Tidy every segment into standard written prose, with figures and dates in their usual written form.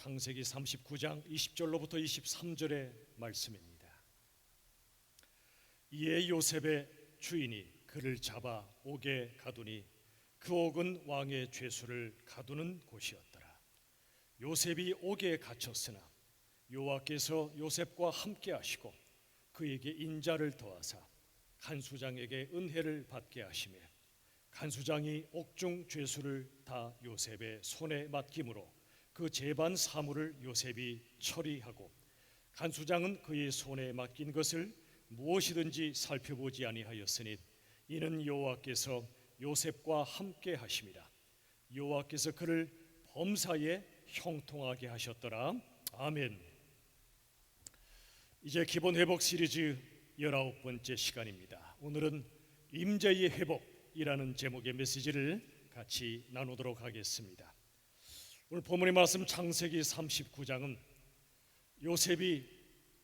창세기 39장 20절로부터 23절의 말씀입니다. 이에 요셉의 주인이 그를 잡아 옥에 가두니 그 옥은 왕의 죄수를 가두는 곳이었더라. 요셉이 옥에 갇혔으나 여호와께서 요셉과 함께 하시고 그에게 인자를 더하사 간수장에게 은혜를 받게 하시며 간수장이 옥중 죄수를 다 요셉의 손에 맡김으로 그 재반 사물을 요셉이 처리하고 간수장은 그의 손에 맡긴 것을 무엇이든지 살펴보지 아니하였으니 이는 여호와께서 요셉과 함께 하심이라. 여호와께서 그를 범사에 형통하게 하셨더라. 아멘. 이제 기본 회복 시리즈 19번째 시간입니다. 오늘은 임재의 회복이라는 제목의 메시지를 같이 나누도록 하겠습니다. 오늘 본문의 말씀 창세기 39장은 요셉이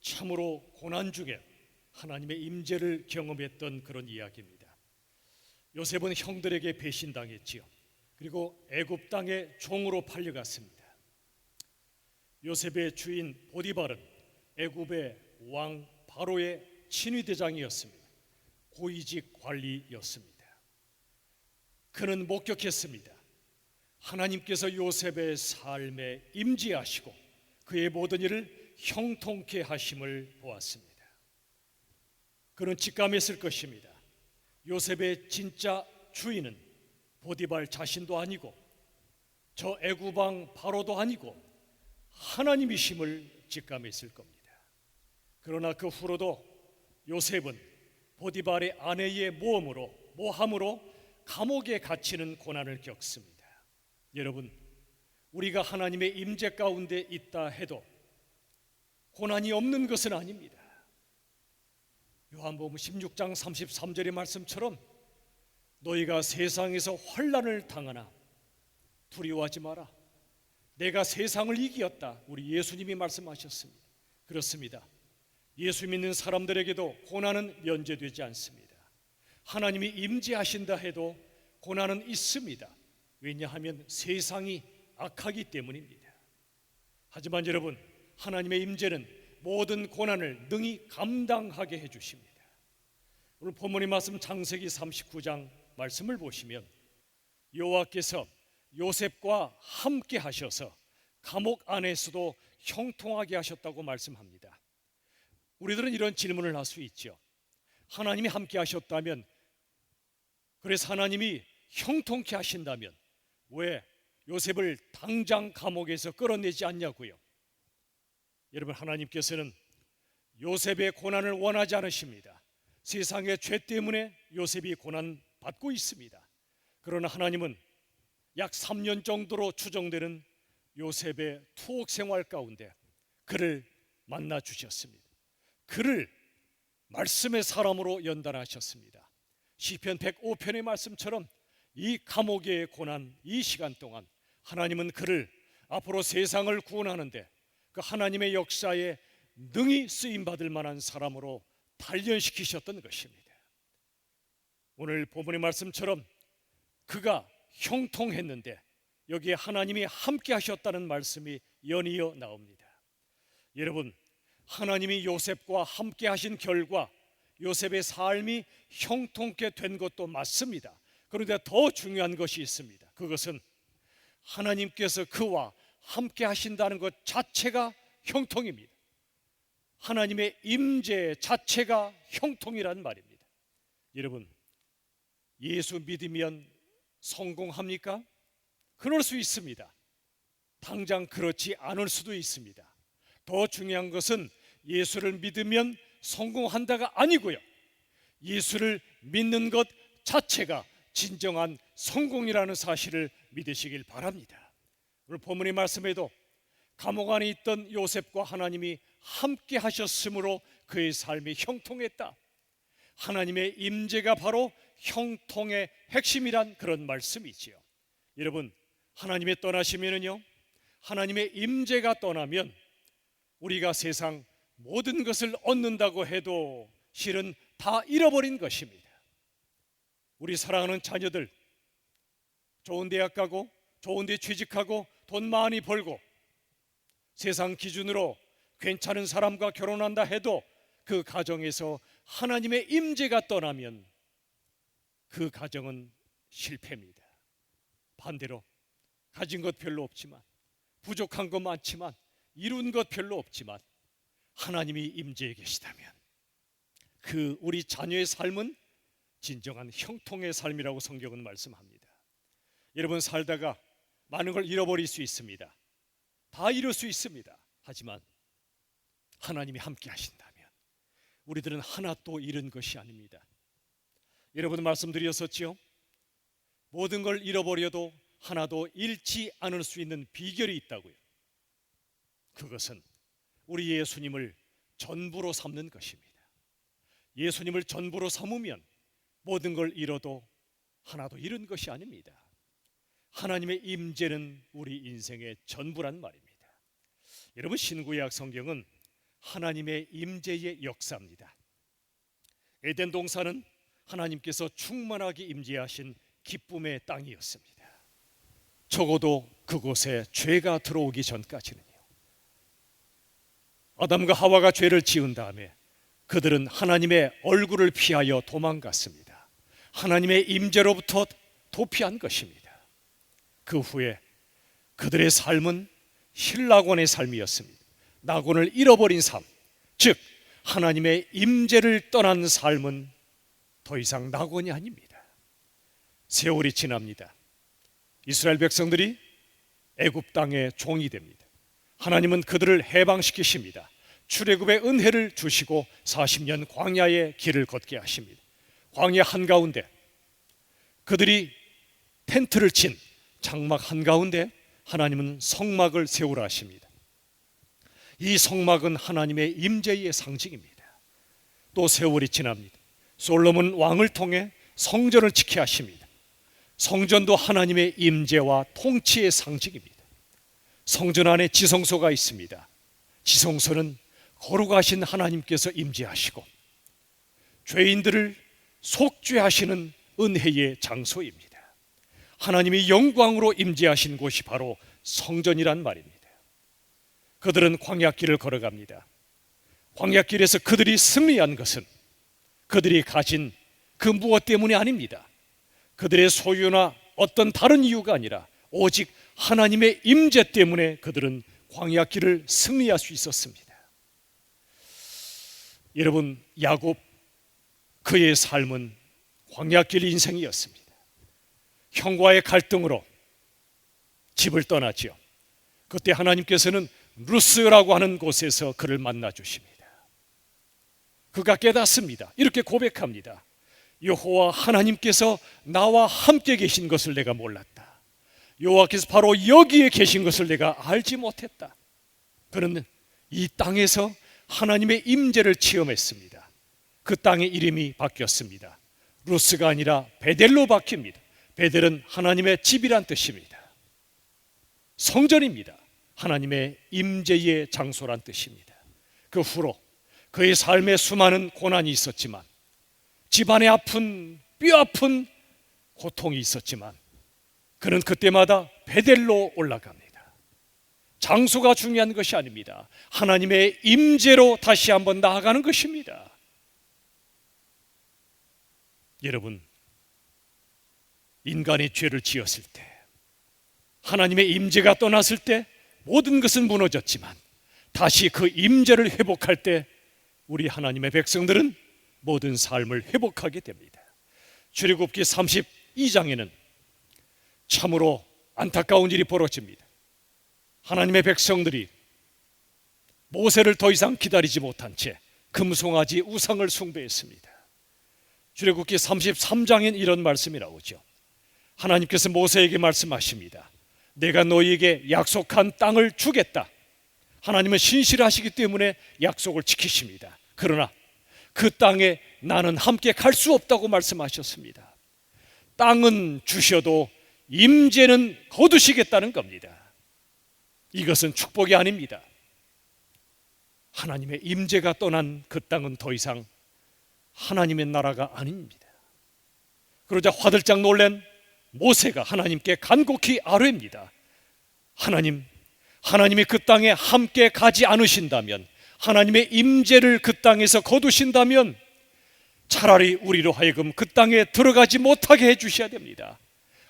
참으로 고난 중에 하나님의 임재를 경험했던 그런 이야기입니다. 요셉은 형들에게 배신당했지요. 그리고 애굽 땅의 종으로 팔려갔습니다. 요셉의 주인 보디발은 애굽의 왕 바로의 친위대장이었습니다. 고위직 관리였습니다. 그는 목격했습니다. 하나님께서 요셉의 삶에 임재하시고 그의 모든 일을 형통케 하심을 보았습니다. 그는 직감했을 것입니다. 요셉의 진짜 주인은 보디발 자신도 아니고 저 애굽 왕 바로도 아니고 하나님이심을 직감했을 겁니다. 그러나 그 후로도 요셉은 보디발의 아내의 모함으로 감옥에 갇히는 고난을 겪습니다. 여러분, 우리가 하나님의 임재 가운데 있다 해도 고난이 없는 것은 아닙니다. 요한복음 16장 33절의 말씀처럼 너희가 세상에서 환난을 당하나 두려워하지 마라. 내가 세상을 이기었다. 우리 예수님이 말씀하셨습니다. 그렇습니다. 예수 믿는 사람들에게도 고난은 면제되지 않습니다. 하나님이 임재하신다 해도 고난은 있습니다. 왜냐하면 세상이 악하기 때문입니다. 하지만 여러분, 하나님의 임재는 모든 고난을 능히 감당하게 해주십니다. 오늘 본문의 말씀 창세기 39장 말씀을 보시면 여호와께서 요셉과 함께 하셔서 감옥 안에서도 형통하게 하셨다고 말씀합니다. 우리들은 이런 질문을 할 수 있죠. 하나님이 함께 하셨다면, 그래서 하나님이 형통케 하신다면 왜 요셉을 당장 감옥에서 끌어내지 않냐고요. 여러분, 하나님께서는 요셉의 고난을 원하지 않으십니다. 세상의 죄 때문에 요셉이 고난받고 있습니다. 그러나 하나님은 약 3년 정도로 추정되는 요셉의 투옥 생활 가운데 그를 만나 주셨습니다. 그를 말씀의 사람으로 연단하셨습니다. 시편 105편의 말씀처럼 이 감옥의 고난, 이 시간 동안 하나님은 그를 앞으로 세상을 구원하는데 그 하나님의 역사에 능히 쓰임받을 만한 사람으로 단련시키셨던 것입니다. 오늘 본문의 말씀처럼 그가 형통했는데 여기에 하나님이 함께 하셨다는 말씀이 연이어 나옵니다. 여러분, 하나님이 요셉과 함께 하신 결과 요셉의 삶이 형통케 된 것도 맞습니다. 그런데 더 중요한 것이 있습니다. 그것은 하나님께서 그와 함께 하신다는 것 자체가 형통입니다. 하나님의 임재 자체가 형통이란 말입니다. 여러분, 예수 믿으면 성공합니까? 그럴 수 있습니다. 당장 그렇지 않을 수도 있습니다. 더 중요한 것은 예수를 믿으면 성공한다가 아니고요, 예수를 믿는 것 자체가 진정한 성공이라는 사실을 믿으시길 바랍니다. 오늘 본문의 말씀에도 감옥 안에 있던 요셉과 하나님이 함께 하셨으므로 그의 삶이 형통했다. 하나님의 임재가 바로 형통의 핵심이란 그런 말씀이지요. 여러분, 하나님의 떠나시면은요, 하나님의 임재가 떠나면 우리가 세상 모든 것을 얻는다고 해도 실은 다 잃어버린 것입니다. 우리 사랑하는 자녀들 좋은 대학 가고 좋은 데 취직하고 돈 많이 벌고 세상 기준으로 괜찮은 사람과 결혼한다 해도 그 가정에서 하나님의 임재가 떠나면 그 가정은 실패입니다. 반대로 가진 것 별로 없지만, 부족한 것 많지만, 이룬 것 별로 없지만 하나님이 임재해 계시다면 그 우리 자녀의 삶은 진정한 형통의 삶이라고 성경은 말씀합니다. 여러분, 살다가 많은 걸 잃어버릴 수 있습니다. 다 잃을 수 있습니다. 하지만 하나님이 함께 하신다면 우리들은 하나도 잃은 것이 아닙니다. 여러분, 말씀드렸었죠? 모든 걸 잃어버려도 하나도 잃지 않을 수 있는 비결이 있다고요. 그것은 우리 예수님을 전부로 삼는 것입니다. 예수님을 전부로 삼으면 모든 걸 잃어도 하나도 잃은 것이 아닙니다. 하나님의 임재는 우리 인생의 전부란 말입니다. 여러분, 신구약 성경은 하나님의 임재의 역사입니다. 에덴 동산은 하나님께서 충만하게 임재하신 기쁨의 땅이었습니다. 적어도 그곳에 죄가 들어오기 전까지는요. 아담과 하와가 죄를 지은 다음에 그들은 하나님의 얼굴을 피하여 도망갔습니다. 하나님의 임재로부터 도피한 것입니다. 그 후에 그들의 삶은 힐낙원의 삶이었습니다. 낙원을 잃어버린 삶, 즉 하나님의 임재를 떠난 삶은 더 이상 낙원이 아닙니다. 세월이 지납니다. 이스라엘 백성들이 애굽 땅의 종이 됩니다. 하나님은 그들을 해방시키십니다. 출애굽의 은혜를 주시고 40년 광야의 길을 걷게 하십니다. 광야 한가운데 그들이 텐트를 친 장막 한가운데 하나님은 성막을 세우라 하십니다. 이 성막은 하나님의 임재의 상징입니다. 또 세월이 지납니다. 솔로몬 왕을 통해 성전을 지켜야 하십니다. 성전도 하나님의 임재와 통치의 상징입니다. 성전 안에 지성소가 있습니다. 지성소는 거룩하신 하나님께서 임재하시고 죄인들을 속죄하시는 은혜의 장소입니다. 하나님이 영광으로 임재하신 곳이 바로 성전이란 말입니다. 그들은 광야길을 걸어갑니다. 광야길에서 그들이 승리한 것은 그들이 가진 그 무엇 때문이 아닙니다. 그들의 소유나 어떤 다른 이유가 아니라 오직 하나님의 임재 때문에 그들은 광야길을 승리할 수 있었습니다. 여러분, 야곱 그의 삶은 광야길 인생이었습니다. 형과의 갈등으로 집을 떠나지요. 그때 하나님께서는 루스라고 하는 곳에서 그를 만나 주십니다. 그가 깨닫습니다. 이렇게 고백합니다. 여호와 하나님께서 나와 함께 계신 것을 내가 몰랐다. 여호와께서 바로 여기에 계신 것을 내가 알지 못했다. 그는 이 땅에서 하나님의 임재를 체험했습니다. 그 땅의 이름이 바뀌었습니다. 루스가 아니라 베델로 바뀝니다. 베델은 하나님의 집이란 뜻입니다. 성전입니다. 하나님의 임재의 장소란 뜻입니다. 그 후로 그의 삶에 수많은 고난이 있었지만, 집안에 아픈 뼈 아픈 고통이 있었지만 그는 그때마다 베델로 올라갑니다. 장소가 중요한 것이 아닙니다. 하나님의 임재로 다시 한번 나아가는 것입니다. 여러분, 인간이 죄를 지었을 때, 하나님의 임재가 떠났을 때 모든 것은 무너졌지만 다시 그 임재를 회복할 때 우리 하나님의 백성들은 모든 삶을 회복하게 됩니다. 출애굽기 32장에는 참으로 안타까운 일이 벌어집니다. 하나님의 백성들이 모세를 더 이상 기다리지 못한 채 금송아지 우상을 숭배했습니다. 출애굽기 33장엔 이런 말씀이 나오죠. 하나님께서 모세에게 말씀하십니다. 내가 너희에게 약속한 땅을 주겠다. 하나님은 신실하시기 때문에 약속을 지키십니다. 그러나 그 땅에 나는 함께 갈 수 없다고 말씀하셨습니다. 땅은 주셔도 임재는 거두시겠다는 겁니다. 이것은 축복이 아닙니다. 하나님의 임재가 떠난 그 땅은 더 이상 하나님의 나라가 아닙니다. 그러자 화들짝 놀란 모세가 하나님께 간곡히 아뢰입니다. 하나님, 하나님이 그 땅에 함께 가지 않으신다면, 하나님의 임재를 그 땅에서 거두신다면 차라리 우리로 하여금 그 땅에 들어가지 못하게 해주셔야 됩니다.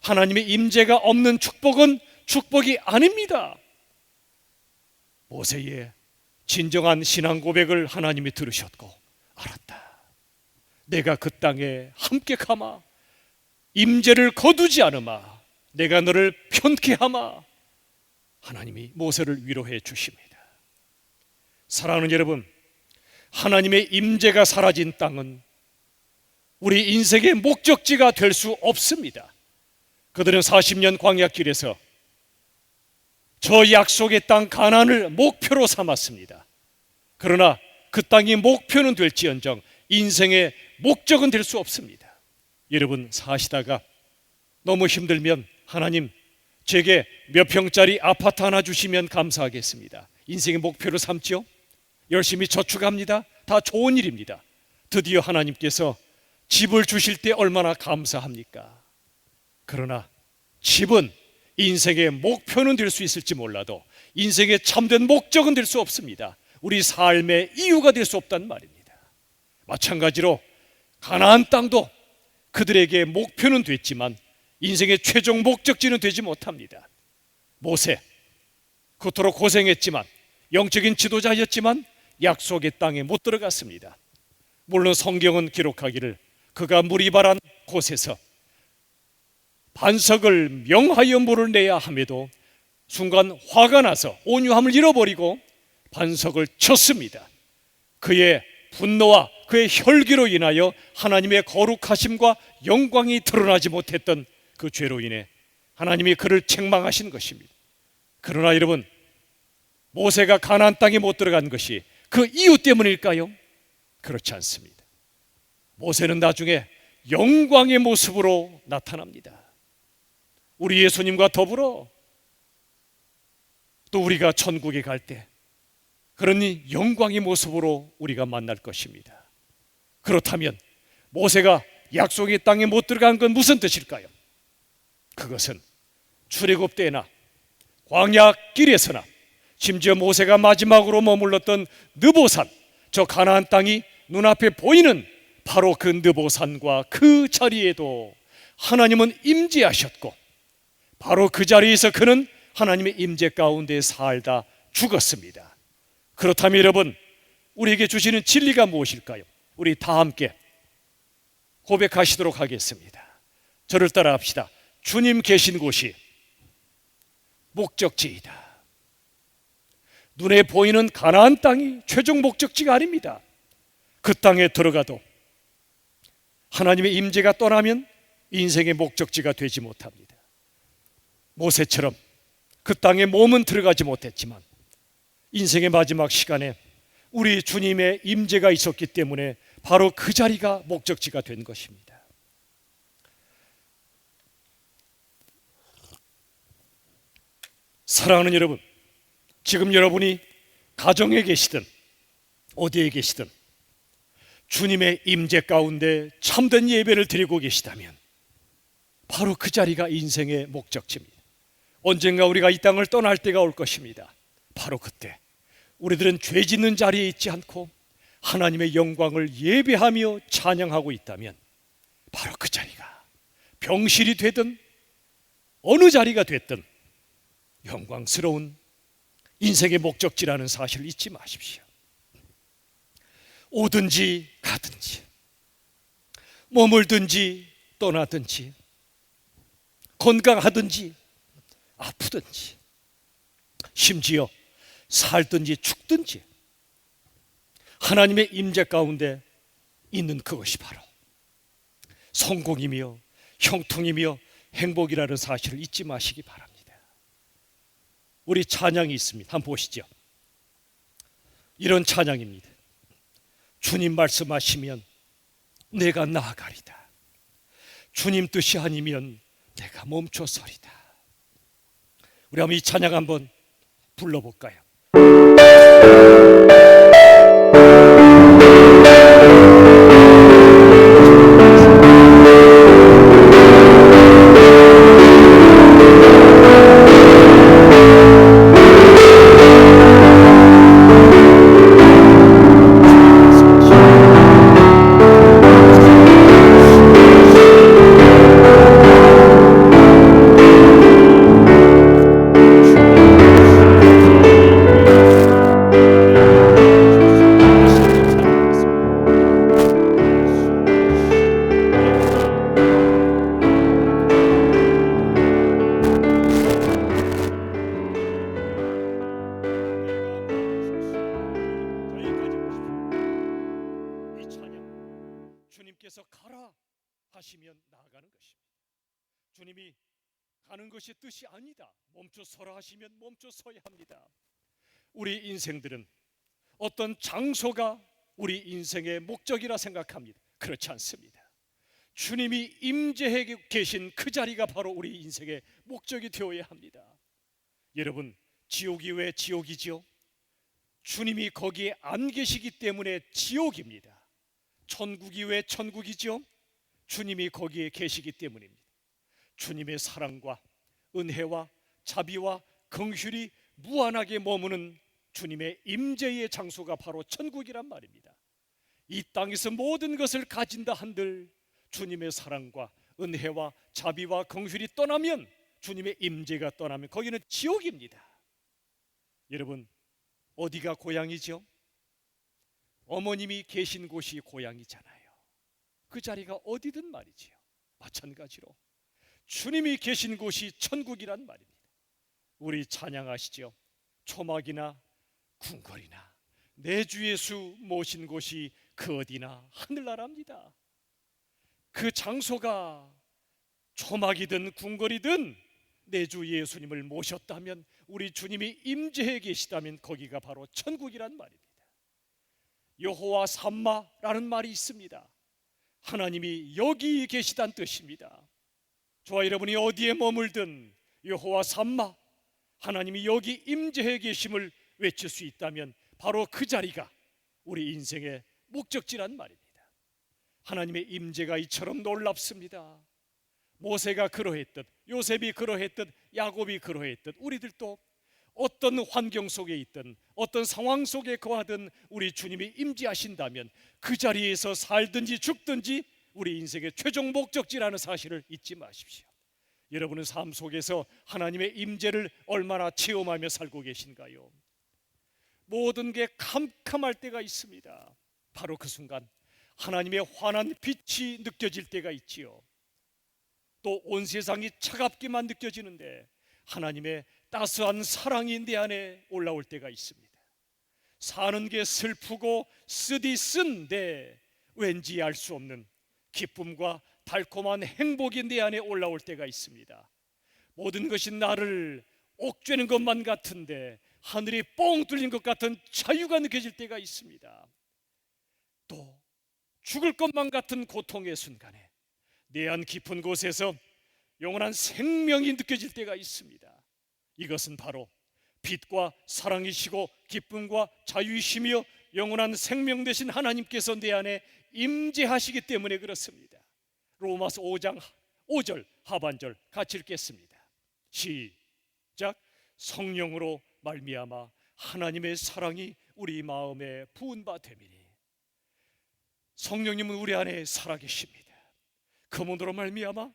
하나님의 임재가 없는 축복은 축복이 아닙니다. 모세의 진정한 신앙 고백을 하나님이 들으셨고, 알았다, 내가 그 땅에 함께 가마 임재를 거두지 않으마 내가 너를 편케 하마, 하나님이 모세를 위로해 주십니다. 사랑하는 여러분, 하나님의 임재가 사라진 땅은 우리 인생의 목적지가 될 수 없습니다. 그들은 40년 광야길에서 저 약속의 땅 가나안을 목표로 삼았습니다. 그러나 그 땅이 목표는 될지언정 인생의 목적은 될 수 없습니다. 여러분, 사시다가 너무 힘들면 하나님, 제게 몇 평짜리 아파트 하나 주시면 감사하겠습니다. 인생의 목표로 삼죠. 열심히 저축합니다. 다 좋은 일입니다. 드디어 하나님께서 집을 주실 때 얼마나 감사합니까? 그러나 집은 인생의 목표는 될 수 있을지 몰라도 인생의 참된 목적은 될 수 없습니다. 우리 삶의 이유가 될 수 없단 말입니다. 마찬가지로 가나안 땅도 그들에게 목표는 됐지만 인생의 최종 목적지는 되지 못합니다. 모세, 그토록 고생했지만, 영적인 지도자였지만 약속의 땅에 못 들어갔습니다. 물론 성경은 기록하기를 그가 물이 바란 곳에서 반석을 명하여 물을 내야 함에도 순간 화가 나서 온유함을 잃어버리고 반석을 쳤습니다. 그의 분노와 그의 혈기로 인하여 하나님의 거룩하심과 영광이 드러나지 못했던 그 죄로 인해 하나님이 그를 책망하신 것입니다. 그러나 여러분, 모세가 가나안 땅에 못 들어간 것이 그 이유 때문일까요? 그렇지 않습니다. 모세는 나중에 영광의 모습으로 나타납니다. 우리 예수님과 더불어 또 우리가 천국에 갈 때 그런 영광의 모습으로 우리가 만날 것입니다. 그렇다면 모세가 약속의 땅에 못 들어간 건 무슨 뜻일까요? 그것은 출애굽 때나 광야 길에서나 심지어 모세가 마지막으로 머물렀던 느보산, 저 가나안 땅이 눈앞에 보이는 바로 그 느보산과 그 자리에도 하나님은 임재하셨고, 바로 그 자리에서 그는 하나님의 임재 가운데 살다 죽었습니다. 그렇다면 여러분, 우리에게 주시는 진리가 무엇일까요? 우리 다 함께 고백하시도록 하겠습니다. 저를 따라 합시다. 주님 계신 곳이 목적지이다. 눈에 보이는 가나안 땅이 최종 목적지가 아닙니다. 그 땅에 들어가도 하나님의 임재가 떠나면 인생의 목적지가 되지 못합니다. 모세처럼 그 땅에 몸은 들어가지 못했지만 인생의 마지막 시간에 우리 주님의 임재가 있었기 때문에 바로 그 자리가 목적지가 된 것입니다. 사랑하는 여러분, 지금 여러분이 가정에 계시든 어디에 계시든 주님의 임재 가운데 참된 예배를 드리고 계시다면 바로 그 자리가 인생의 목적지입니다. 언젠가 우리가 이 땅을 떠날 때가 올 것입니다. 바로 그때 우리들은 죄 짓는 자리에 있지 않고 하나님의 영광을 예배하며 찬양하고 있다면 바로 그 자리가 병실이 되든 어느 자리가 됐든 영광스러운 인생의 목적지라는 사실을 잊지 마십시오. 오든지 가든지 머물든지 떠나든지 건강하든지 아프든지 심지어 살든지 죽든지 하나님의 임재 가운데 있는 그것이 바로 성공이며 형통이며 행복이라는 사실을 잊지 마시기 바랍니다. 우리 찬양이 있습니다. 한번 보시죠. 이런 찬양입니다. 주님 말씀하시면 내가 나아가리다. 주님 뜻이 아니면 내가 멈춰서리다. 우리 한번 이 찬양 한번 불러볼까요? 하시면 나아가는 것입니다. 주님이 가는 것이 뜻이 아니다, 멈춰서라 하시면 멈춰서야 합니다. 우리 인생들은 어떤 장소가 우리 인생의 목적이라 생각합니다. 그렇지 않습니다. 주님이 임재해 계신 그 자리가 바로 우리 인생의 목적이 되어야 합니다. 여러분, 지옥이 왜 지옥이지요? 주님이 거기에 안 계시기 때문에 지옥입니다. 천국이 왜 천국이지요? 주님이 거기에 계시기 때문입니다. 주님의 사랑과 은혜와 자비와 긍휼이 무한하게 머무는 주님의 임재의 장소가 바로 천국이란 말입니다. 이 땅에서 모든 것을 가진다 한들 주님의 사랑과 은혜와 자비와 긍휼이 떠나면, 주님의 임재가 떠나면 거기는 지옥입니다. 여러분, 어디가 고향이죠? 어머님이 계신 곳이 고향이잖아요. 그 자리가 어디든 말이지요. 마찬가지로 주님이 계신 곳이 천국이란 말입니다. 우리 찬양하시죠. 초막이나 궁궐이나 내 주 예수 모신 곳이 그 어디나 하늘나라입니다. 그 장소가 초막이든 궁궐이든 내 주 예수님을 모셨다면, 우리 주님이 임재해 계시다면 거기가 바로 천국이란 말입니다. 여호와 삼마라는 말이 있습니다. 하나님이 여기 계시다는 뜻입니다. 저와 여러분이 어디에 머물든 여호와 삼마, 하나님이 여기 임재해 계심을 외칠 수 있다면 바로 그 자리가 우리 인생의 목적지란 말입니다. 하나님의 임재가 이처럼 놀랍습니다. 모세가 그러했듯, 요셉이 그러했듯, 야곱이 그러했듯, 우리들도 어떤 환경 속에 있든 어떤 상황 속에 거하든 우리 주님이 임재하신다면 그 자리에서 살든지 죽든지 우리 인생의 최종 목적지라는 사실을 잊지 마십시오. 여러분은 삶 속에서 하나님의 임재를 얼마나 체험하며 살고 계신가요? 모든 게 캄캄할 때가 있습니다. 바로 그 순간 하나님의 환한 빛이 느껴질 때가 있지요. 또 온 세상이 차갑기만 느껴지는데 하나님의 따스한 사랑이 내 안에 올라올 때가 있습니다. 사는 게 슬프고 쓰디쓴데 왠지 알 수 없는 기쁨과 달콤한 행복이 내 안에 올라올 때가 있습니다. 모든 것이 나를 옥죄는 것만 같은데 하늘이 뻥 뚫린 것 같은 자유가 느껴질 때가 있습니다. 또 죽을 것만 같은 고통의 순간에 내 안 깊은 곳에서 영원한 생명이 느껴질 때가 있습니다. 이것은 바로 빛과 사랑이시고 기쁨과 자유이시며 영원한 생명 되신 하나님께서 내 안에 임재하시기 때문에 그렇습니다. 로마서 5장 5절 하반절 같이 읽겠습니다. 시작. 성령으로 말미암아 하나님의 사랑이 우리 마음에 부은 바 됨이니. 성령님은 우리 안에 살아계십니다. 그분으로 말미암아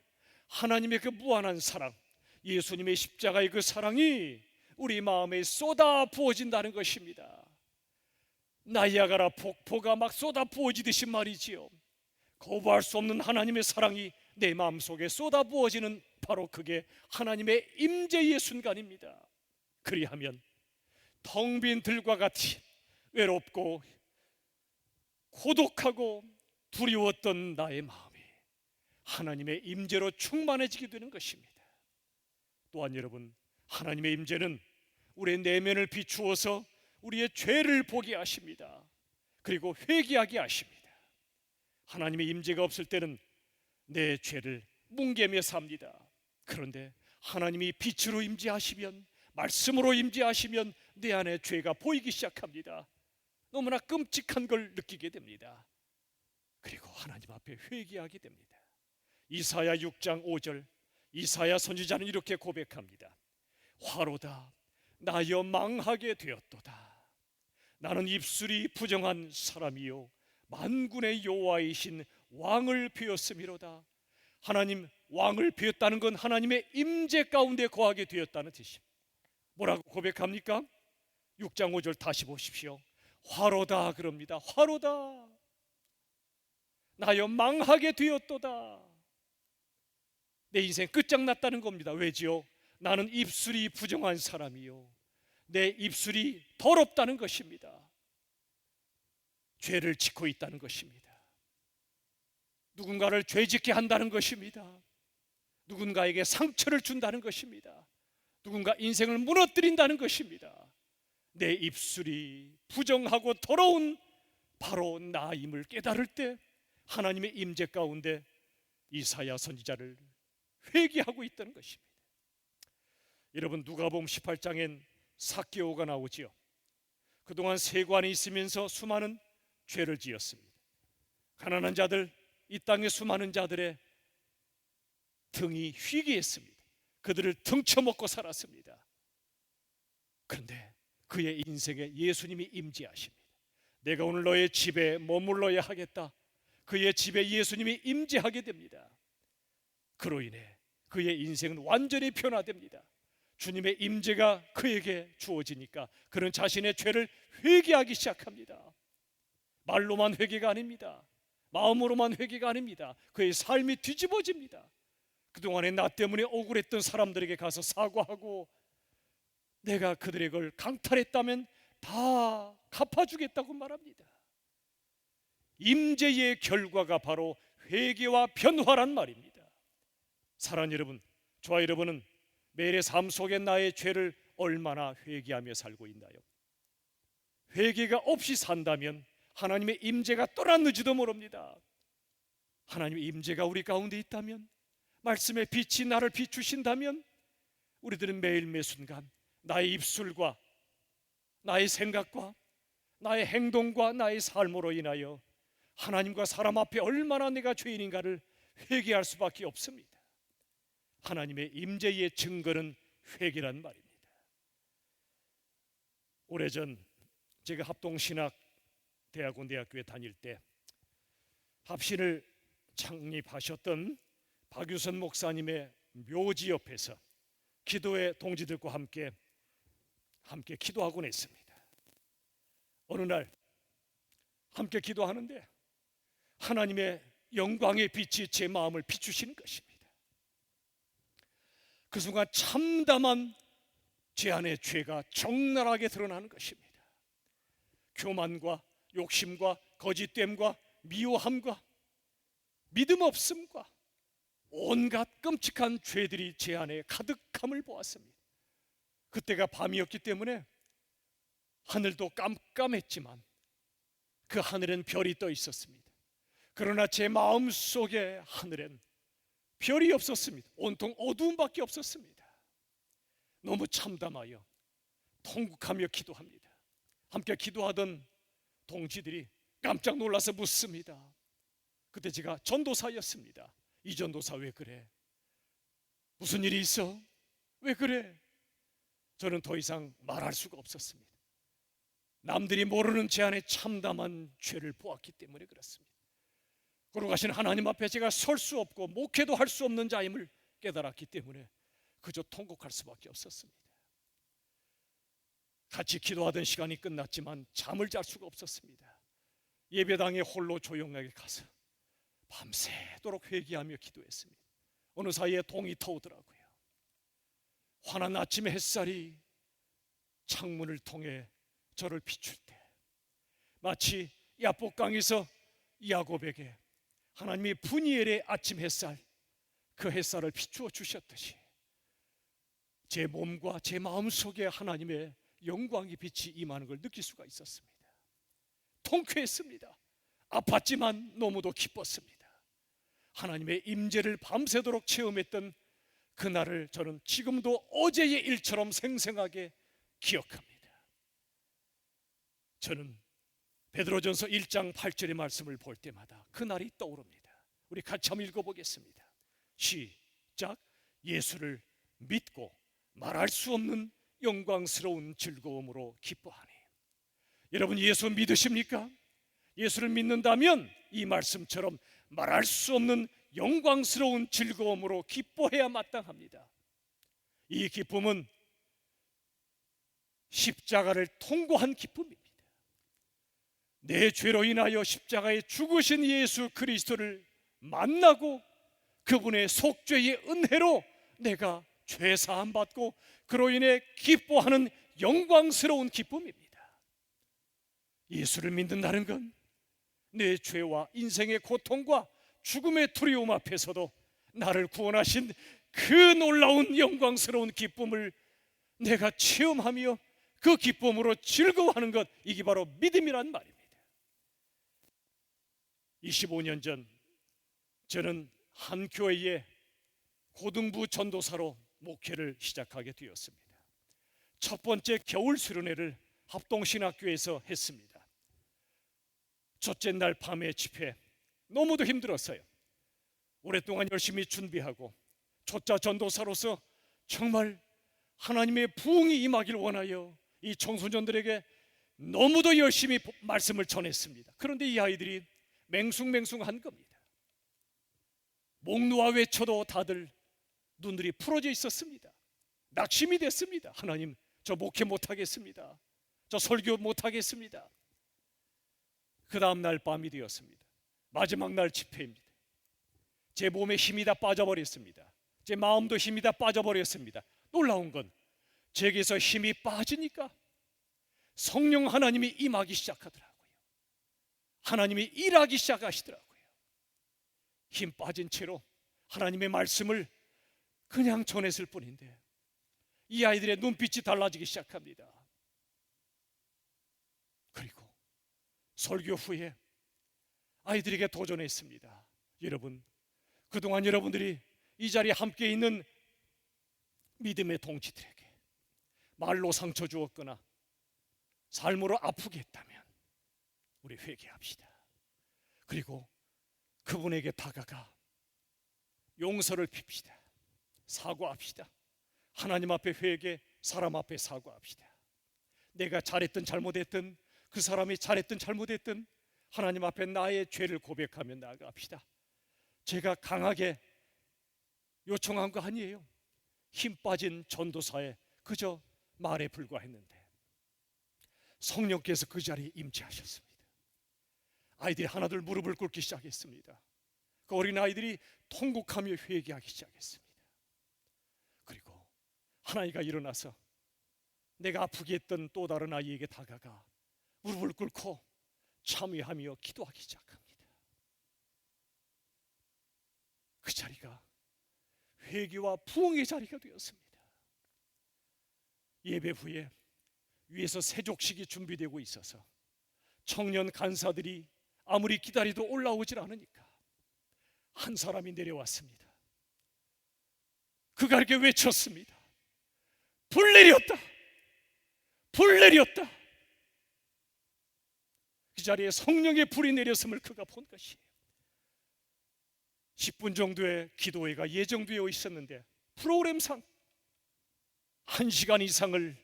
하나님의 그 무한한 사랑, 예수님의 십자가의 그 사랑이 우리 마음에 쏟아 부어진다는 것입니다. 나이아가라 폭포가 막 쏟아 부어지듯이 말이지요. 거부할 수 없는 하나님의 사랑이 내 마음속에 쏟아 부어지는, 바로 그게 하나님의 임재의 순간입니다. 그리하면 텅 빈 들과 같이 외롭고 고독하고 두려웠던 나의 마음이 하나님의 임재로 충만해지게 되는 것입니다. 또한 여러분, 하나님의 임재는 우리의 내면을 비추어서 우리의 죄를 보게 하십니다. 그리고 회개하게 하십니다. 하나님의 임재가 없을 때는 내 죄를 뭉개며 삽니다. 그런데 하나님이 빛으로 임재하시면, 말씀으로 임재하시면 내 안에 죄가 보이기 시작합니다. 너무나 끔찍한 걸 느끼게 됩니다. 그리고 하나님 앞에 회개하게 됩니다. 이사야 6장 5절, 이사야 선지자는 이렇게 고백합니다. 화로다 나여 망하게 되었도다. 나는 입술이 부정한 사람이요 만군의 여호와이신 왕을 베었음이로다. 하나님 왕을 베었다는 건 하나님의 임재 가운데 거하게 되었다는 뜻입니다. 뭐라고 고백합니까? 6장 5절 다시 보십시오. 화로다 그럽니다. 화로다 나여 망하게 되었도다. 내 인생 끝장났다는 겁니다. 왜지요? 나는 입술이 부정한 사람이요 내 입술이 더럽다는 것입니다. 죄를 짓고 있다는 것입니다. 누군가를 죄짓게 한다는 것입니다. 누군가에게 상처를 준다는 것입니다. 누군가 인생을 무너뜨린다는 것입니다. 내 입술이 부정하고 더러운 바로 나임을 깨달을 때 하나님의 임재 가운데 이사야 선지자를 회개하고 있다는 것입니다. 여러분, 누가복음 18장엔 삭개오가 나오지요. 그동안 세관에 있으면서 수많은 죄를 지었습니다. 가난한 자들, 이 땅의 수많은 자들의 등이 희귀했습니다. 그들을 등쳐먹고 살았습니다. 그런데 그의 인생에 예수님이 임재하십니다. 내가 오늘 너의 집에 머물러야 하겠다. 그의 집에 예수님이 임재하게 됩니다. 그로 인해 그의 인생은 완전히 변화됩니다. 주님의 임재가 그에게 주어지니까 그는 자신의 죄를 회개하기 시작합니다. 말로만 회개가 아닙니다. 마음으로만 회개가 아닙니다. 그의 삶이 뒤집어집니다. 그동안에 나 때문에 억울했던 사람들에게 가서 사과하고 내가 그들의 걸 강탈했다면 다 갚아주겠다고 말합니다. 임재의 결과가 바로 회개와 변화란 말입니다. 사랑하는 여러분, 저와 여러분은 매일의 삶 속에 나의 죄를 얼마나 회개하며 살고 있나요? 회개가 없이 산다면 하나님의 임재가 떠났는지도 모릅니다. 하나님의 임재가 우리 가운데 있다면, 말씀의 빛이 나를 비추신다면 우리들은 매일 매 순간 나의 입술과 나의 생각과 나의 행동과 나의 삶으로 인하여 하나님과 사람 앞에 얼마나 내가 죄인인가를 회개할 수밖에 없습니다. 하나님의 임재의 증거는 회개란 말입니다. 오래전 제가 합동신학대학원 대학교에 다닐 때 합신을 창립하셨던 박유선 목사님의 묘지 옆에서 기도회 동지들과 함께 기도하곤 했습니다. 어느 날 함께 기도하는데 하나님의 영광의 빛이 제 마음을 비추시는 것입니다. 그 순간 참담한 제 안의 죄가 적나라하게 드러나는 것입니다. 교만과 욕심과 거짓됨과 미워함과 믿음 없음과 온갖 끔찍한 죄들이 제 안에 가득함을 보았습니다. 그때가 밤이었기 때문에 하늘도 깜깜했지만 그 하늘엔 별이 떠 있었습니다. 그러나 제 마음속의 하늘엔 별이 없었습니다. 온통 어두움밖에 없었습니다. 너무 참담하여 통곡하며 기도합니다. 함께 기도하던 동지들이 깜짝 놀라서 묻습니다. 그때 제가 전도사였습니다. 이 전도사 왜 그래? 무슨 일이 있어? 왜 그래? 저는 더 이상 말할 수가 없었습니다. 남들이 모르는 제 안에 참담한 죄를 보았기 때문에 그렇습니다. 거룩하신 하나님 앞에 제가 설 수 없고 목회도 할 수 없는 자임을 깨달았기 때문에 그저 통곡할 수밖에 없었습니다. 같이 기도하던 시간이 끝났지만 잠을 잘 수가 없었습니다. 예배당에 홀로 조용하게 가서 밤새도록 회개하며 기도했습니다. 어느 사이에 동이 터오더라고요. 환한 아침의 햇살이 창문을 통해 저를 비출 때 마치 야복강에서 야곱에게 하나님이 분이엘의 아침 햇살, 그 햇살을 비추어 주셨듯이 제 몸과 제 마음속에 하나님의 영광의 빛이 임하는 걸 느낄 수가 있었습니다. 통쾌했습니다. 아팠지만 너무도 기뻤습니다. 하나님의 임재를 밤새도록 체험했던 그날을 저는 지금도 어제의 일처럼 생생하게 기억합니다. 저는 베드로전서 1장 8절의 말씀을 볼 때마다 그날이 떠오릅니다. 우리 같이 한번 읽어보겠습니다. 시작. 예수를 믿고 말할 수 없는 영광스러운 즐거움으로 기뻐하니. 여러분, 예수 믿으십니까? 예수를 믿는다면 이 말씀처럼 말할 수 없는 영광스러운 즐거움으로 기뻐해야 마땅합니다. 이 기쁨은 십자가를 통과한 기쁨입니다. 내 죄로 인하여 십자가에 죽으신 예수 그리스도를 만나고 그분의 속죄의 은혜로 내가 죄 사함 받고 그로 인해 기뻐하는 영광스러운 기쁨입니다. 예수를 믿는다는 건 내 죄와 인생의 고통과 죽음의 두려움 앞에서도 나를 구원하신 그 놀라운 영광스러운 기쁨을 내가 체험하며 그 기쁨으로 즐거워하는 것, 이게 바로 믿음이란 말입니다. 25년 전 저는 한 교회에 고등부 전도사로 목회를 시작하게 되었습니다. 첫 번째 겨울 수련회를 합동신학교에서 했습니다. 첫째 날 밤에 집회, 너무도 힘들었어요. 오랫동안 열심히 준비하고 초짜 전도사로서 정말 하나님의 부흥이 임하길 원하여 이 청소년들에게 너무도 열심히 말씀을 전했습니다. 그런데 이 아이들이 맹숭맹숭한 겁니다. 목 놓아 외쳐도 다들 눈들이 풀어져 있었습니다. 낙심이 됐습니다. 하나님, 저 목회 못하겠습니다. 저 설교 못하겠습니다. 그 다음 날 밤이 되었습니다. 마지막 날 집회입니다. 제 몸에 힘이 다 빠져버렸습니다. 제 마음도 힘이 다 빠져버렸습니다. 놀라운 건 제게서 힘이 빠지니까 성령 하나님이 임하기 시작하더라고요. 하나님이 일하기 시작하시더라고요. 힘 빠진 채로 하나님의 말씀을 그냥 전했을 뿐인데 이 아이들의 눈빛이 달라지기 시작합니다. 그리고 설교 후에 아이들에게 도전했습니다. 여러분, 그동안 여러분들이 이 자리에 함께 있는 믿음의 동지들에게 말로 상처 주었거나 삶으로 아프게 했다면 우리 회개합시다. 그리고 그분에게 다가가 용서를 빕시다. 사과합시다. 하나님 앞에 회개, 사람 앞에 사과합시다. 내가 잘했든 잘못했든, 그 사람이 잘했든 잘못했든 하나님 앞에 나의 죄를 고백하며 나아갑시다. 제가 강하게 요청한 거 아니에요. 힘 빠진 전도사의 그저 말에 불과했는데 성령께서 그 자리에 임재하셨습니다. 아이들이 하나둘 무릎을 꿇기 시작했습니다. 그 어린 아이들이 통곡하며 회개하기 시작했습니다. 그리고 하나이가 일어나서 내가 아프게 했던 또 다른 아이에게 다가가 무릎을 꿇고 참회하며 기도하기 시작합니다. 그 자리가 회개와 부흥의 자리가 되었습니다. 예배 후에 위에서 세족식이 준비되고 있어서 청년 간사들이 아무리 기다리도 올라오질 않으니까 한 사람이 내려왔습니다. 그가 이렇게 외쳤습니다. 불 내렸다! 불 내렸다! 그 자리에 성령의 불이 내렸음을 그가 본 것이에요. 10분 정도의 기도회가 예정되어 있었는데 프로그램상 1시간 이상을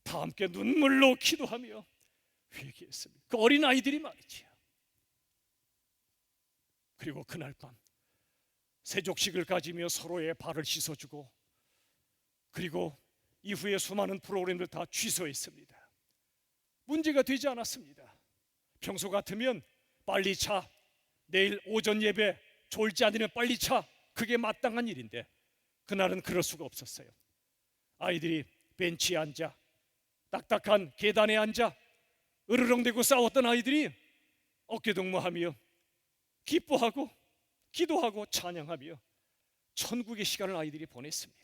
다 함께 눈물로 기도하며 회개했습니다. 그 어린 아이들이 말이죠. 그리고 그날 밤 세족식을 가지며 서로의 발을 씻어주고 그리고 이후에 수많은 프로그램들 다 취소했습니다. 문제가 되지 않았습니다. 평소 같으면 빨리 차, 내일 오전 예배 졸지 않으면 빨리 차, 그게 마땅한 일인데 그날은 그럴 수가 없었어요. 아이들이 벤치에 앉아 딱딱한 계단에 앉아 으르렁대고 싸웠던 아이들이 어깨동무하며 기뻐하고 기도하고 찬양하며 천국의 시간을 아이들이 보냈습니다.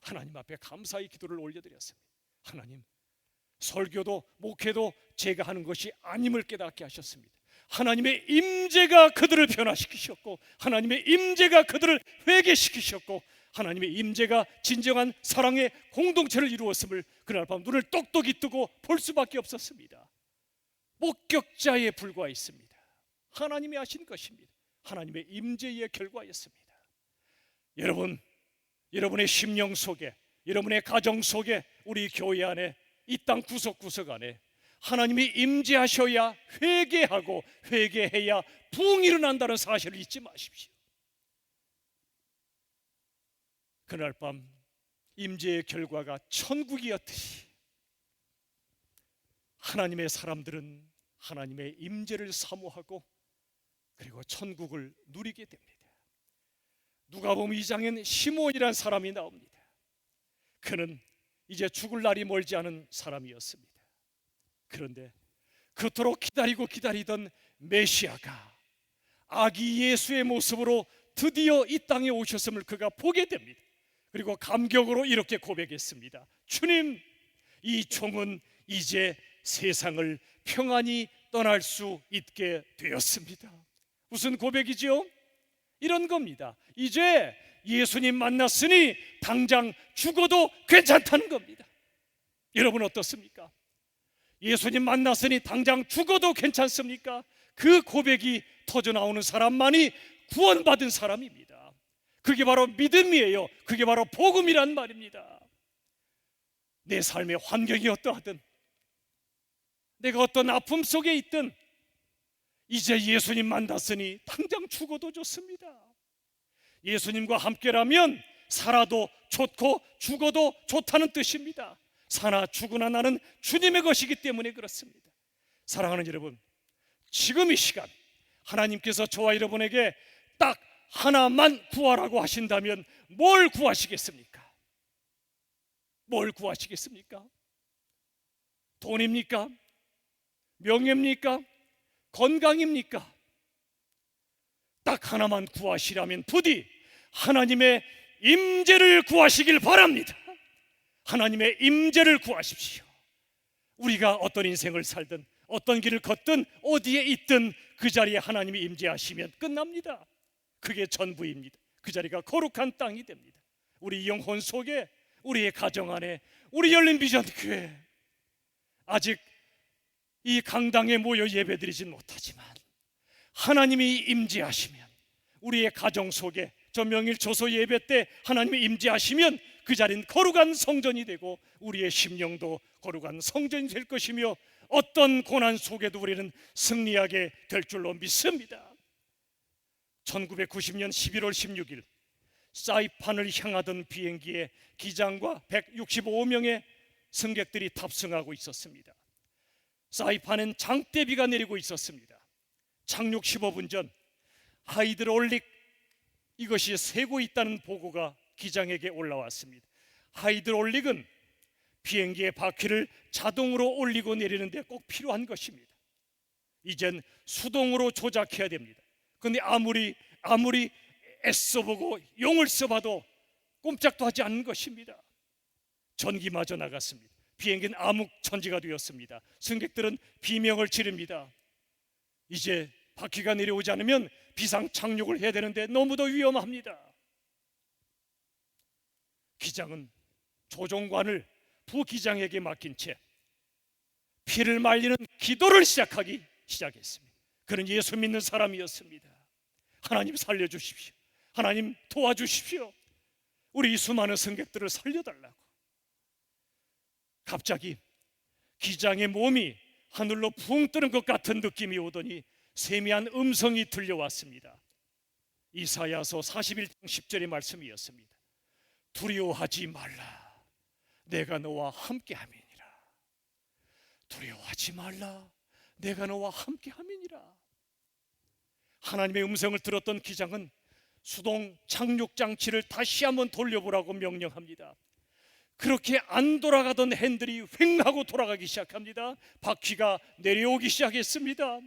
하나님 앞에 감사의 기도를 올려드렸습니다. 하나님, 설교도 목회도 제가 하는 것이 아님을 깨닫게 하셨습니다. 하나님의 임재가 그들을 변화시키셨고 하나님의 임재가 그들을 회개시키셨고 하나님의 임재가 진정한 사랑의 공동체를 이루었음을 그날 밤 눈을 똑똑히 뜨고 볼 수밖에 없었습니다. 목격자에 불과했습니다. 하나님이 하신 것입니다. 하나님의 임재의 결과였습니다. 여러분, 여러분의 심령 속에, 여러분의 가정 속에, 우리 교회 안에, 이 땅 구석구석 안에 하나님이 임재하셔야 회개하고 회개해야 부흥이 일어난다는 사실을 잊지 마십시오. 그날 밤 임재의 결과가 천국이었듯이 하나님의 사람들은 하나님의 임재를 사모하고 그리고 천국을 누리게 됩니다. 누가복음 2장엔 시몬이라는 사람이 나옵니다. 그는 이제 죽을 날이 멀지 않은 사람이었습니다. 그런데 그토록 기다리고 기다리던 메시아가 아기 예수의 모습으로 드디어 이 땅에 오셨음을 그가 보게 됩니다. 그리고 감격으로 이렇게 고백했습니다. 주님, 이 종은 이제 세상을 평안히 떠날 수 있게 되었습니다. 무슨 고백이지요? 이런 겁니다. 이제 예수님 만났으니 당장 죽어도 괜찮다는 겁니다. 여러분 어떻습니까? 예수님 만났으니 당장 죽어도 괜찮습니까? 그 고백이 터져 나오는 사람만이 구원받은 사람입니다. 그게 바로 믿음이에요. 그게 바로 복음이란 말입니다. 내 삶의 환경이 어떠하든, 내가 어떤 아픔 속에 있든 이제 예수님 만났으니 당장 죽어도 좋습니다. 예수님과 함께라면 살아도 좋고 죽어도 좋다는 뜻입니다. 사나 죽으나 나는 주님의 것이기 때문에 그렇습니다. 사랑하는 여러분, 지금 이 시간 하나님께서 저와 여러분에게 딱 하나만 구하라고 하신다면 뭘 구하시겠습니까? 뭘 구하시겠습니까? 돈입니까? 명예입니까? 건강입니까? 딱 하나만 구하시라면 부디 하나님의 임재를 구하시길 바랍니다. 하나님의 임재를 구하십시오. 우리가 어떤 인생을 살든 어떤 길을 걷든 어디에 있든 그 자리에 하나님이 임재하시면 끝납니다. 그게 전부입니다. 그 자리가 거룩한 땅이 됩니다. 우리 영혼 속에, 우리의 가정 안에, 우리 열린 비전 교회, 아직 이 강당에 모여 예배드리진 못하지만 하나님이 임재하시면, 우리의 가정 속에 저 명일 조소 예배 때 하나님이 임재하시면 그 자리는 거룩한 성전이 되고 우리의 심령도 거룩한 성전이 될 것이며 어떤 고난 속에도 우리는 승리하게 될 줄로 믿습니다. 1990년 11월 16일 사이판을 향하던 비행기에 기장과 165명의 승객들이 탑승하고 있었습니다. 사이판엔 장대비가 내리고 있었습니다. 착륙 15분 전 하이드롤릭, 이것이 새고 있다는 보고가 기장에게 올라왔습니다. 하이드롤릭은 비행기의 바퀴를 자동으로 올리고 내리는 데 꼭 필요한 것입니다. 이젠 수동으로 조작해야 됩니다. 그런데 아무리 애써보고 용을 써봐도 꼼짝도 하지 않는 것입니다. 전기마저 나갔습니다. 비행기는 암흑천지가 되었습니다. 승객들은 비명을 지릅니다. 이제 바퀴가 내려오지 않으면 비상 착륙을 해야 되는데 너무도 위험합니다. 기장은 조종관을 부기장에게 맡긴 채 피를 말리는 기도를 시작했습니다. 그는 예수 믿는 사람이었습니다. 하나님 살려주십시오. 하나님 도와주십시오. 우리 이 수많은 승객들을 살려달라고. 갑자기 기장의 몸이 하늘로 붕 뜨는 것 같은 느낌이 오더니 세미한 음성이 들려왔습니다. 이사야서 41장 10절의 말씀이었습니다. 두려워하지 말라, 내가 너와 함께함이니라. 두려워하지 말라, 내가 너와 함께함이니라. 하나님의 음성을 들었던 기장은 수동 착륙 장치를 다시 한번 돌려보라고 명령합니다. 그렇게 안 돌아가던 핸들이 휑하고 돌아가기 시작합니다. 바퀴가 내려오기 시작했습니다.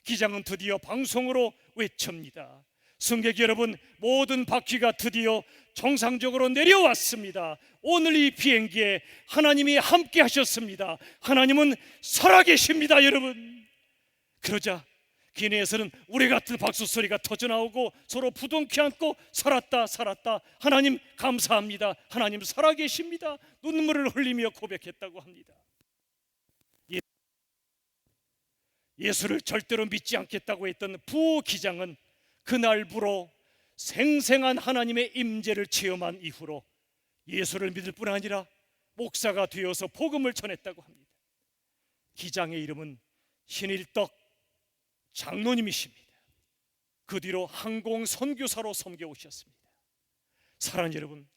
기장은 드디어 방송으로 외칩니다. 승객 여러분, 모든 바퀴가 드디어 정상적으로 내려왔습니다. 오늘 이 비행기에 하나님이 함께 하셨습니다. 하나님은 살아계십니다, 여러분. 그러자 기내에서는 우리 같은 박수 소리가 터져나오고 서로 부둥켜 안고 살았다, 하나님 감사합니다, 하나님 살아계십니다, 눈물을 흘리며 고백했다고 합니다. 예수를 절대로 믿지 않겠다고 했던 부기장은 그날부로 생생한 하나님의 임재를 체험한 이후로 예수를 믿을 뿐 아니라 목사가 되어서 복음을 전했다고 합니다. 기장의 이름은 신일덕 장로님이십니다. 그 뒤로 항공 선교사로 섬겨오셨습니다. 사랑하는 여러분,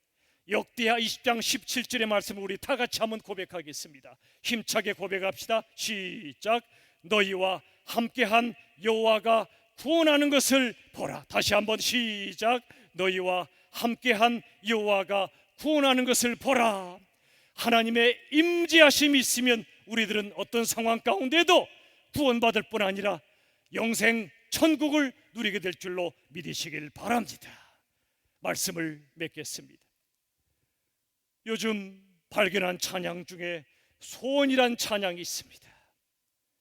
역대하 20장 17절의 말씀을 우리 다 같이 한번 고백하겠습니다. 힘차게 고백합시다. 시작. 너희와 함께한 여호와가 구원하는 것을 보라. 다시 한번 시작. 너희와 함께한 여호와가 구원하는 것을 보라. 하나님의 임재하심이 있으면 우리들은 어떤 상황 가운데도 구원받을 뿐 아니라 영생 천국을 누리게 될 줄로 믿으시길 바랍니다. 말씀을 맺겠습니다. 요즘 발견한 찬양 중에 소원이란 찬양이 있습니다.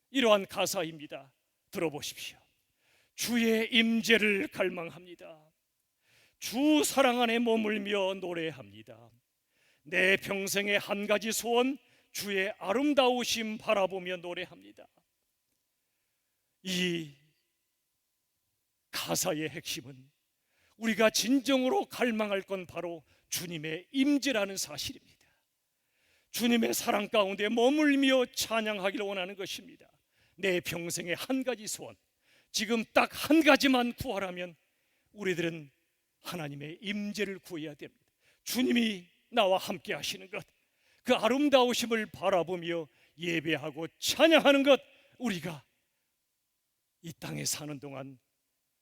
이러한 가사입니다. 들어보십시오. 주의 임재를 갈망합니다. 주 사랑 안에 머물며 노래합니다. 내 평생의 한 가지 소원, 주의 아름다우심 바라보며 노래합니다. 이 가사의 핵심은 우리가 진정으로 갈망할 건 바로 주님의 임재라는 사실입니다. 주님의 사랑 가운데 머물며 찬양하기를 원하는 것입니다. 내 평생의 한 가지 소원, 지금 딱 한 가지만 구하라면 우리들은 하나님의 임재를 구해야 됩니다. 주님이 나와 함께 하시는 것, 그 아름다우심을 바라보며 예배하고 찬양하는 것, 우리가 이 땅에 사는 동안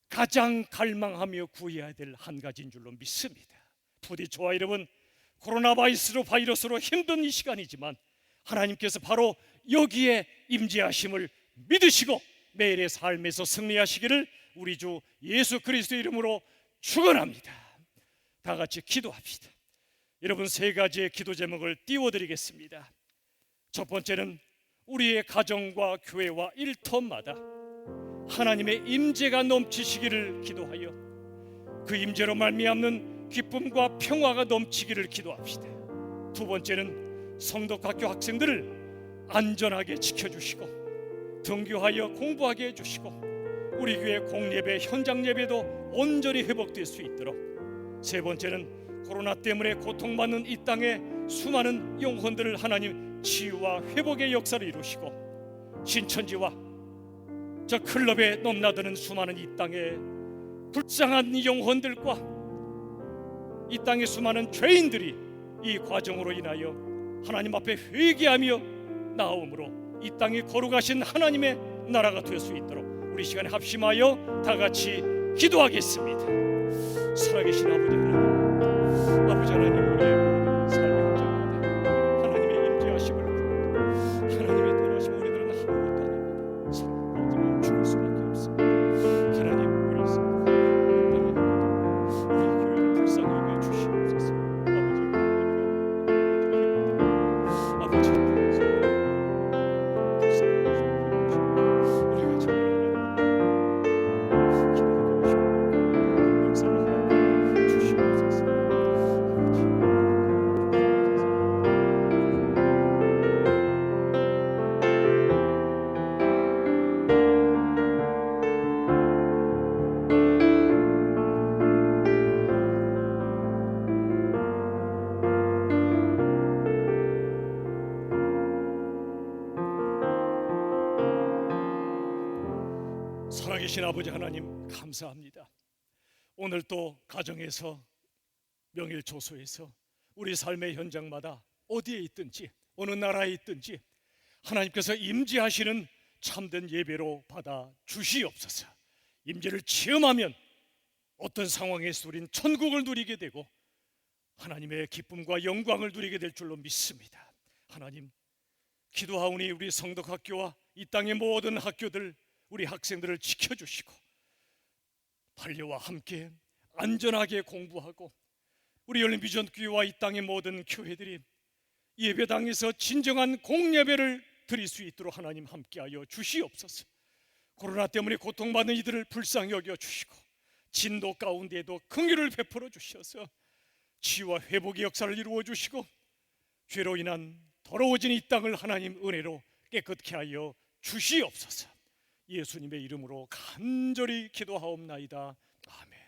가장 갈망하며 구해야 될 한 가지인 줄로 믿습니다. 부디 저와 여러분, 코로나 바이러스로 힘든 이 시간이지만 하나님께서 바로 여기에 임재하심을 믿으시고 매일의 삶에서 승리하시기를 우리 주 예수 그리스도의 이름으로 축원합니다. 다 같이 기도합시다. 여러분, 세 가지의 기도 제목을 띄워드리겠습니다. 첫 번째는 우리의 가정과 교회와 일터마다 하나님의 임재가 넘치시기를 기도하여 그 임재로 말미암는 기쁨과 평화가 넘치기를 기도합시다. 두 번째는 성덕학교 학생들을 안전하게 지켜주시고 등교하여 공부하게 해주시고 우리 교회 공예배, 현장 예배도 온전히 회복될 수 있도록. 세 번째는 코로나 때문에 고통받는 이 땅에 수많은 영혼들을 하나님 치유와 회복의 역사를 이루시고 신천지와 저 클럽에 넘나드는 수많은 이 땅의 불쌍한 영혼들과 이 땅의 수많은 죄인들이 이 과정으로 인하여 하나님 앞에 회개하며 나옴으로 이 땅에 거룩하신 하나님의 나라가 될 수 있도록 우리 시간에 합심하여 다 같이 기도하겠습니다. 살아계신 아버지 하나님, 아버지 하나님, 우리의 모든 삶의 현장마다 하나님의 임재하심을 구하고 하나님의 떠나심 우리들은 아무것도 아닙니다. 사랑하지만 죽을 수밖에 없습니다. 하나님, 우리 교회를 불쌍히 여겨 주시옵소서. 아버지 우리가 정말 살아계신 아버지 하나님, 감사합니다. 오늘 또 가정에서, 명일초소에서, 우리 삶의 현장마다 어디에 있든지 어느 나라에 있든지 하나님께서 임재하시는 참된 예배로 받아 주시옵소서. 임재를 체험하면 어떤 상황에서 우린 천국을 누리게 되고 하나님의 기쁨과 영광을 누리게 될 줄로 믿습니다. 하나님, 기도하오니 우리 성덕학교와 이 땅의 모든 학교들, 우리 학생들을 지켜주시고 반려와 함께 안전하게 공부하고 우리 열린비전교회와 이 땅의 모든 교회들이 예배당에서 진정한 공예배를 드릴 수 있도록 하나님 함께하여 주시옵소서. 코로나 때문에 고통받는 이들을 불쌍히 여겨주시고 진도 가운데에도 긍휼을 베풀어 주셔서 치유와 회복의 역사를 이루어 주시고 죄로 인한 더러워진 이 땅을 하나님 은혜로 깨끗게 하여 주시옵소서. 예수님의 이름으로 간절히 기도하옵나이다. 아멘.